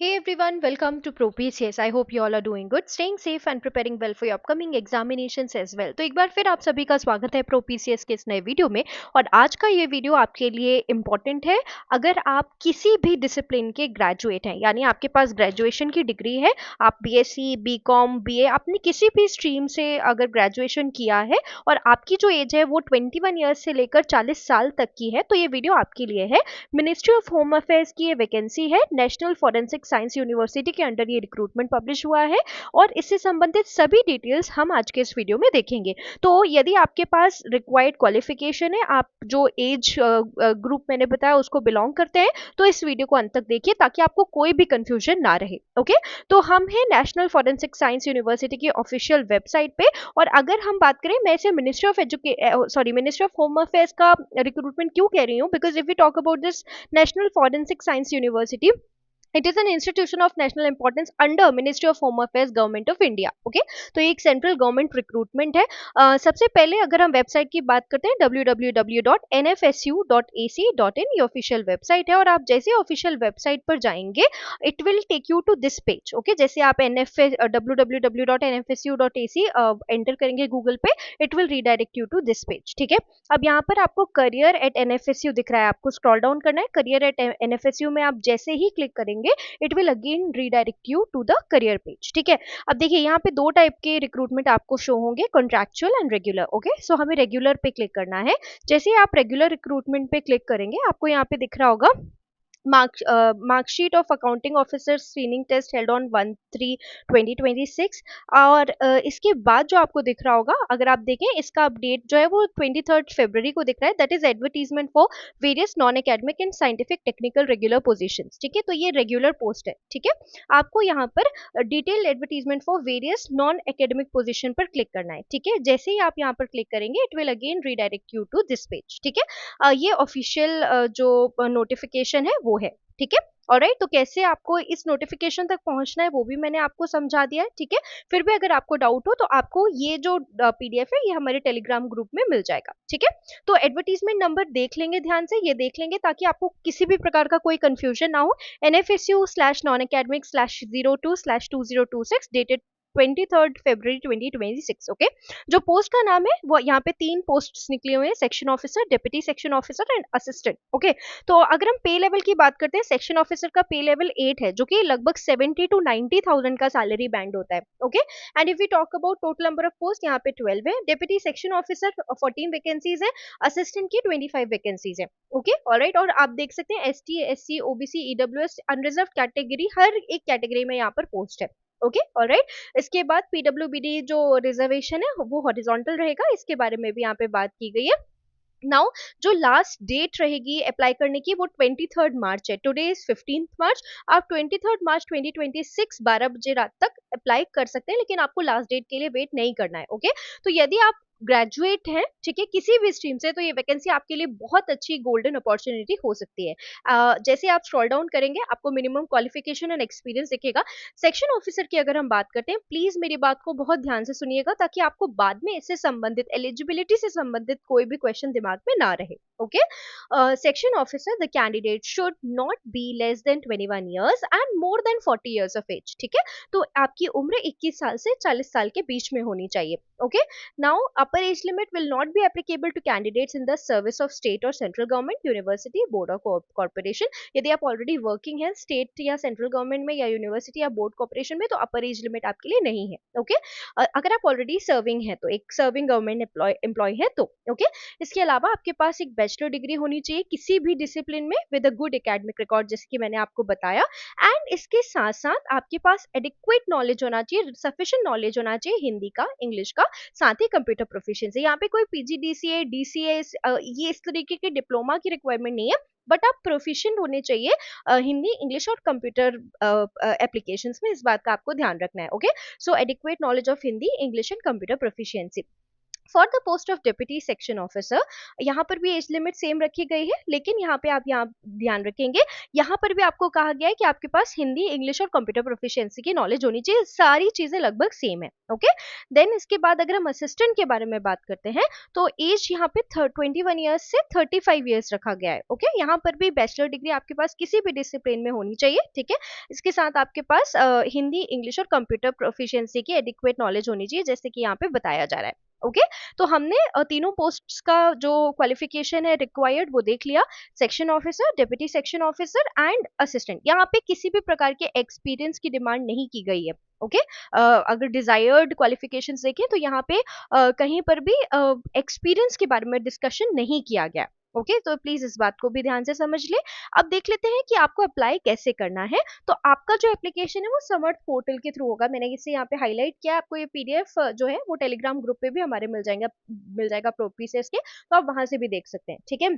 Hey everyone, welcome to ProPCS. I hope you all are doing good, staying safe and preparing well for your upcoming examinations as well. तो एक बार फिर आप सभी का स्वागत है ProPCS के इस नए वीडियो में। और आज का ये वीडियो आपके लिए इम्पोर्टेंट है अगर आप किसी भी डिसिप्लिन के ग्रेजुएट हैं, यानी आपके पास ग्रेजुएशन की डिग्री है, आप बीएससी, बीकॉम, बीए, आपने किसी भी स्ट्रीम से अगर ग्रेजुएशन किया है और आपकी जो एज है वो 21 ईयर्स से लेकर 40 साल तक की है, तो ये वीडियो आपके लिए है। मिनिस्ट्री ऑफ होम अफेयर्स की ये वैकेंसी है, नेशनल फॉरेंसिक साइंस यूनिवर्सिटी के अंडर ये रिक्रूटमेंट पब्लिश हुआ है और इससे संबंधित सभी डिटेल्स हम आज के इस वीडियो में देखेंगे। तो यदि आपके पास रिक्वायर्ड क्वालिफिकेशन है, आप जो एज ग्रुप मैंने बताया उसको बिलोंग करते हैं, तो इस वीडियो को अंत तक देखिए ताकि आपको कोई भी कंफ्यूजन ना रहे। ओके, तो हम हैं नेशनल फॉरेंसिक साइंस यूनिवर्सिटी की ऑफिशियल वेबसाइट पे। और अगर हम बात करें, मैं इसे मिनिस्ट्री ऑफ होम अफेयर्स का रिक्रूटमेंट क्यों कह रही हूँ, because if we talk about this National Forensic Science University, it is an institution of national importance under Ministry of Home Affairs, Government of India. Okay, तो ये एक central government recruitment है। सबसे पहले अगर हम वेबसाइट की बात करते हैं, www.nfsu.ac.in ये ऑफिशियल वेबसाइट है। और आप जैसे ऑफिशियल वेबसाइट पर जाएंगे, it will take you to this page. Okay, जैसे आप www.nfsu.ac एंटर करेंगे गूगल पे, it will redirect you to this page. ठीक है, अब यहाँ पर आपको करियर एट एनएफएसयू दिख रहा है, आपको स्क्रॉल डाउन करना है। करियर एट एनएफएसयू में आप जैसे ही क्लिक करेंगे, it will again redirect you to the career page. ठीक है, अब देखिए यहाँ पे दो टाइप के रिक्रूटमेंट आपको शो होंगे, कॉन्ट्रैक्चुअल एंड रेगुलर। ओके, सो हमें रेगुलर पे क्लिक करना है। जैसे ही आप रेगुलर रिक्रूटमेंट पे क्लिक करेंगे, आपको यहाँ पे दिख रहा होगा marksheet of accounting officer screening test held on 1/3/2026। और इसके बाद जो आपको दिख रहा होगा, अगर आप देखें, इसका अपडेट जो है वो 23 फरवरी को दिख रहा है। That is advertisement for various non academic and scientific technical regular positions. ठीक है, तो ये रेगुलर पोस्ट है। ठीक है, आपको यहाँ पर detail advertisement for various non academic position पर क्लिक करना है। ठीक है, जैसे ही आप यहाँ पर क्लिक करेंगे, it will again redirect you to this page. ठीक है, ये ऑफिशियल जो नोटिफिकेशन है वो है। ठीक है, ऑलराइट, तो कैसे आपको इस नोटिफिकेशन तक पहुंचना है वो भी मैंने आपको समझा दिया है। ठीक है, फिर भी अगर आपको डाउट हो तो आपको ये जो पीडीएफ है ये हमारे टेलीग्राम ग्रुप में मिल जाएगा। ठीक है, तो एडवर्टीजमेंट नंबर देख लेंगे, ध्यान से ये देख लेंगे ताकि आपको किसी भी प्रकार का कोई कंफ्यूजन ना हो। NFSU/non-academic/02/2026 डेटेड 23 फरवरी 2026। ओके, जो पोस्ट का नाम है वो यहाँ पे 3 पोस्ट निकले हुए हैं, section officer, deputy section officer and assistant. Okay, तो अगर हम पे लेवल की बात करते हैं, सेक्शन ऑफिसर का पे लेवल 8 है, जो कि लगभग 70 to 90,000 का सैलरी बैंड होता है। Okay, and if we talk about total number of post, यहाँ पे 12 है, डिप्टी सेक्शन ऑफिसर 14 वैकेंसीज है, असिस्टेंट की 25 वैकेंसीज है। ओके, ऑलराइट, और आप देख सकते हैं ST, SC, OBC, EWS, unreserved category, हर एक कैटेगरी में यहाँ पर पोस्ट है। ओके, ऑलराइट, इसके बाद पीडब्ल्यूबीडी जो रिजर्वेशन है वो हॉरिजॉन्टल रहेगा, इसके बारे में भी यहाँ पे बात की गई है। नाउ जो लास्ट डेट रहेगी अप्लाई करने की वो 23 मार्च है। टुडे इज 15 मार्च। आप 23 मार्च 2026 12 बजे रात तक अप्लाई कर सकते हैं, लेकिन आपको लास्ट डेट के लिए वेट नहीं करना है। ओके, तो यदि आप ग्रेजुएट हैं, ठीक है, किसी भी स्ट्रीम से, तो ये वैकेंसी आपके लिए बहुत अच्छी गोल्डन अपॉर्चुनिटी हो सकती है। जैसे आप स्क्रॉल डाउन करेंगे, आपको मिनिमम क्वालिफिकेशन एंड एक्सपीरियंस दिखेगा। सेक्शन ऑफिसर की अगर हम बात करते हैं, प्लीज मेरी बात को बहुत ध्यान से सुनिएगा ताकि आपको बाद में इससे संबंधित, एलिजिबिलिटी से संबंधित कोई भी क्वेश्चन दिमाग में ना रहे। Okay, section officer, the candidate should not be less than 21 years and more than 40 years of age. ठीक है, तो आपकी उम्र 21 साल से 40 साल के बीच में होनी चाहिए। Okay, now upper age limit will not be applicable to candidates in the service of state और सेंट्रल गवर्नमेंट, यूनिवर्सिटी, बोर्ड और कॉर्पोरेशन। यदि आप ऑलरेडी वर्किंग हैं स्टेट या सेंट्रल गवर्नमेंट में या यूनिवर्सिटी या बोर्ड कॉर्पोरेशन में, तो अपर एज लिमिट आपके लिए नहीं है। ओके, अगर आप ऑलरेडी सर्विंग है, तो एक सर्विंग गवर्नमेंट एम्प्लॉय है तो। ओके, इसके अलावा आपके पास एक बैचलर डिग्री होनी चाहिए किसी भी डिसिप्लिन में with a good academic record, जैसे कि मैंने आपको बताया। एंड इसके साथ साथ आपके पास एडिक्वेट नॉलेज होना चाहिए, सफिशिएंट नॉलेज होना चाहिए हिंदी का, इंग्लिश का, साथ ही कंप्यूटर प्रोफिशिएंसी। यहाँ पे कोई PGDCA, DCA ये इस तरीके के डिप्लोमा की रिक्वायरमेंट नहीं है, बट आप प्रोफिशिएंट होने चाहिए हिंदी, इंग्लिश और कंप्यूटर एप्लीकेशंस में। इस बात का आपको ध्यान रखना है। Okay, so adequate knowledge of Hindi, English and computer proficiency. For the post of deputy section officer यहाँ पर भी एज लिमिट सेम रखी गई है, लेकिन यहाँ पे आप यहाँ ध्यान रखेंगे, यहाँ पर भी आपको कहा गया है कि आपके पास हिंदी, इंग्लिश और कंप्यूटर प्रोफिशिएंसी की नॉलेज होनी चाहिए। सारी चीजें लगभग सेम है। ओके, देन इसके बाद अगर हम असिस्टेंट के बारे में बात करते हैं तो एज यहाँ पे 21 ईयर्स से 35 ईयर्स रखा गया है। ओके, यहाँ पर भी बैचलर डिग्री आपके पास किसी भी डिसिप्लिन में होनी चाहिए। ठीक है, इसके साथ आपके पास हिंदी, इंग्लिश और कंप्यूटर प्रोफिशिएंसी की एडिक्वेट नॉलेज होनी चाहिए, जैसे कि यहाँ पे बताया जा रहा है। ओके, तो हमने तीनों पोस्ट्स का जो क्वालिफिकेशन है रिक्वायर्ड वो देख लिया, section officer, deputy section officer and assistant. यहाँ पे किसी भी प्रकार के एक्सपीरियंस की डिमांड नहीं की गई है। ओके, अगर डिजायर्ड क्वालिफिकेशंस देखें तो यहाँ पे कहीं पर भी एक्सपीरियंस के बारे में डिस्कशन नहीं किया गया। ओके, तो प्लीज इस बात को भी ध्यान से समझ ले। अब देख लेते हैं कि आपको अप्लाई कैसे करना है। तो आपका जो एप्लीकेशन है वो समर्थ पोर्टल के थ्रू होगा। मैंने इसे यहाँ पे हाईलाइट किया, आपको ये पीडीएफ जो है वो टेलीग्राम ग्रुप पे भी हमारे मिल जाएगा प्रोपीसेस के, तो आप वहां से भी देख सकते हैं। ठीक है,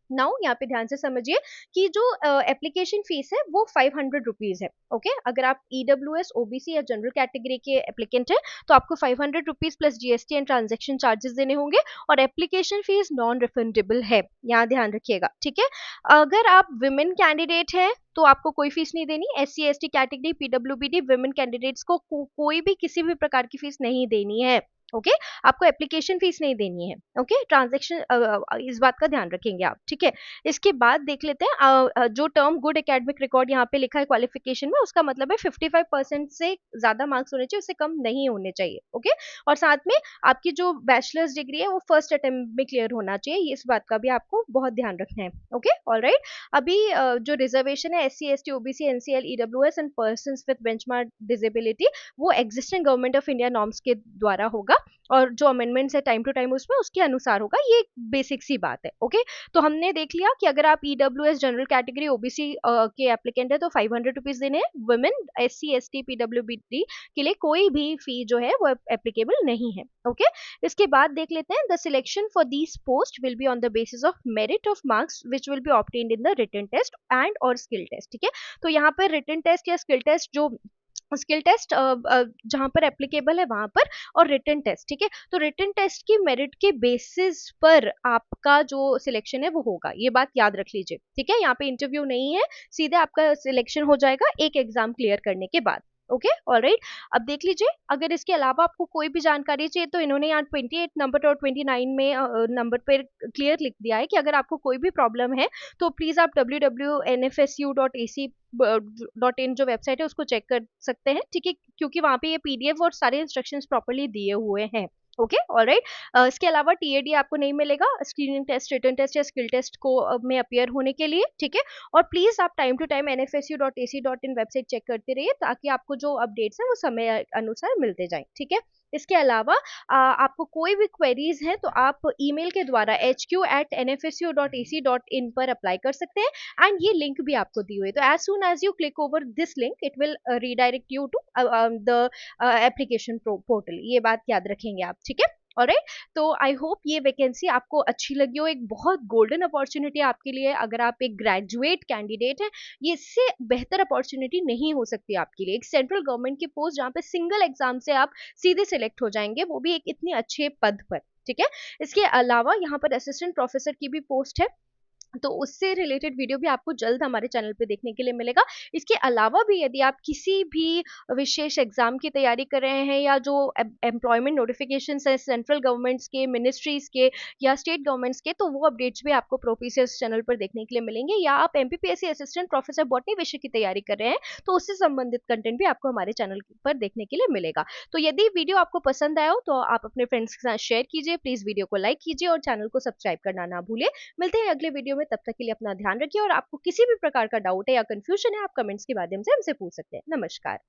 नाउ यहाँ पे ध्यान से समझिए कि जो एप्लीकेशन फीस है वो 500 रुपीज है। ओके, अगर आप ईडब्ल्यूएस, ओबीसी या जनरल कैटेगरी के एप्लीकेंट है तो आपको 500 rupees plus GST and transaction charges देने होंगे, और एप्लीकेशन फीस नॉन रिफंडेबल है, यहाँ ध्यान रखिएगा। ठीक है, अगर आप विमेन कैंडिडेट है तो आपको कोई फीस नहीं देनी। SC ST category, PWBD women candidates को कोई भी किसी भी प्रकार की फीस नहीं देनी है। ओके, आपको एप्लीकेशन फीस नहीं देनी है। ओके, ट्रांजैक्शन इस बात का ध्यान रखेंगे आप। ठीक है, इसके बाद देख लेते हैं जो टर्म गुड एकेडमिक रिकॉर्ड यहाँ पे लिखा है क्वालिफिकेशन में, उसका मतलब है 55% से ज्यादा मार्क्स होने चाहिए, उससे कम नहीं होने चाहिए। ओके, और साथ में आपकी जो बैचलर्स डिग्री है वो फर्स्ट अटेम्प्ट में क्लियर होना चाहिए, इस बात का भी आपको बहुत ध्यान रखना है। Okay, all right. अभी जो रिजर्वेशन है SC ST OBC NCL EWS and persons with benchmark disability वो existing government of India norms के द्वारा होगा, और जो अमेंडमेंट्स है टाइम टू टाइम उसमें उसके अनुसार होगा। ये बेसिक सी बात है। ओके, तो हमने देख लिया कि अगर आप ईडब्ल्यूएस, जनरल कैटेगरी, ओबीसी के एप्लीकेंट है तो 500 रुपीज देने हैं। वुमेन, एससी एसटी, पीडब्ल्यूबीडी के लिए कोई भी फी जो है वो एप्लीकेबल नहीं है। ओके, इसके बाद देख लेते हैं the selection for these post will be on the basis of merit of marks which will be obtained in the written test and और स्किल टेस्ट। ठीक है, तो यहाँ पर रिटन टेस्ट या स्किल टेस्ट, जो स्किल टेस्ट जहां पर एप्लीकेबल है वहां पर, और रिटन टेस्ट। ठीक है, तो रिटन टेस्ट की मेरिट के बेसिस पर आपका जो सिलेक्शन है वो होगा, ये बात याद रख लीजिए। ठीक है, यहाँ पे इंटरव्यू नहीं है, सीधे आपका सिलेक्शन हो जाएगा एक एग्जाम क्लियर करने के बाद। Okay, alright. अब देख लीजिए, अगर इसके अलावा आपको कोई भी जानकारी चाहिए तो इन्होंने यहाँ 28 नंबर और 29 में नंबर पर क्लियर लिख दिया है कि अगर आपको कोई भी प्रॉब्लम है तो प्लीज आप www.nfsu.ac.in जो वेबसाइट है उसको चेक कर सकते हैं। ठीक है, क्योंकि वहां पे ये पीडीएफ और सारे इंस्ट्रक्शंस प्रॉपर्ली दिए हुए हैं। Okay, alright. इसके अलावा टीएडी आपको नहीं मिलेगा स्क्रीनिंग टेस्ट, रिटन टेस्ट या स्किल टेस्ट को में अपियर होने के लिए। ठीक है, और प्लीज आप time to time nfsu.ac.in website check करते रहिए ताकि आपको जो अपडेट्स हैं वो समय अनुसार मिलते जाएं। ठीक है, इसके अलावा आपको कोई भी क्वेरीज हैं तो आप ईमेल के द्वारा hq@nfsu.ac.in पर अप्लाई कर सकते हैं, एंड ये लिंक भी आपको दी हुई है। तो as soon as you click over this link it will redirect you to the application portal, ये बात याद रखेंगे आप। ठीक है, ऑलराइट। तो आई होप ये वैकेंसी आपको अच्छी लगी हो, एक बहुत गोल्डन अपॉर्चुनिटी आपके लिए। अगर आप एक ग्रेजुएट कैंडिडेट हैं, ये इससे बेहतर अपॉर्चुनिटी नहीं हो सकती आपके लिए। एक सेंट्रल गवर्नमेंट की पोस्ट जहाँ पे सिंगल एग्जाम से आप सीधे सिलेक्ट हो जाएंगे, वो भी एक इतने अच्छे पद पर। ठीक है, इसके अलावा यहाँ पर असिस्टेंट प्रोफेसर की भी पोस्ट है, तो उससे रिलेटेड वीडियो भी आपको जल्द हमारे चैनल पे देखने के लिए मिलेगा। इसके अलावा भी यदि आप किसी भी विशेष एग्जाम की तैयारी कर रहे हैं, या जो एम्प्लॉयमेंट नोटिफिकेशंस है सेंट्रल गवर्नमेंट्स के, मिनिस्ट्रीज के या स्टेट गवर्नमेंट्स के, तो वो अपडेट्स भी आपको प्रोपीसीएस चैनल पर देखने के लिए मिलेंगे। या आप एमपीपीएससी असिस्टेंट प्रोफेसर बॉटनी विषय की तैयारी कर रहे हैं तो उससे संबंधित कंटेंट भी आपको हमारे चैनल पर देखने के लिए मिलेगा। तो यदि वीडियो आपको पसंद आया हो तो आप अपने फ्रेंड्स के साथ शेयर कीजिए, प्लीज वीडियो को लाइक कीजिए और चैनल को सब्सक्राइब करना ना भूलें। मिलते हैं अगले वीडियो में, तब तक के लिए अपना ध्यान रखिए, और आपको किसी भी प्रकार का डाउट है या कंफ्यूजन है आप कमेंट्स के माध्यम से हमसे पूछ सकते हैं। नमस्कार।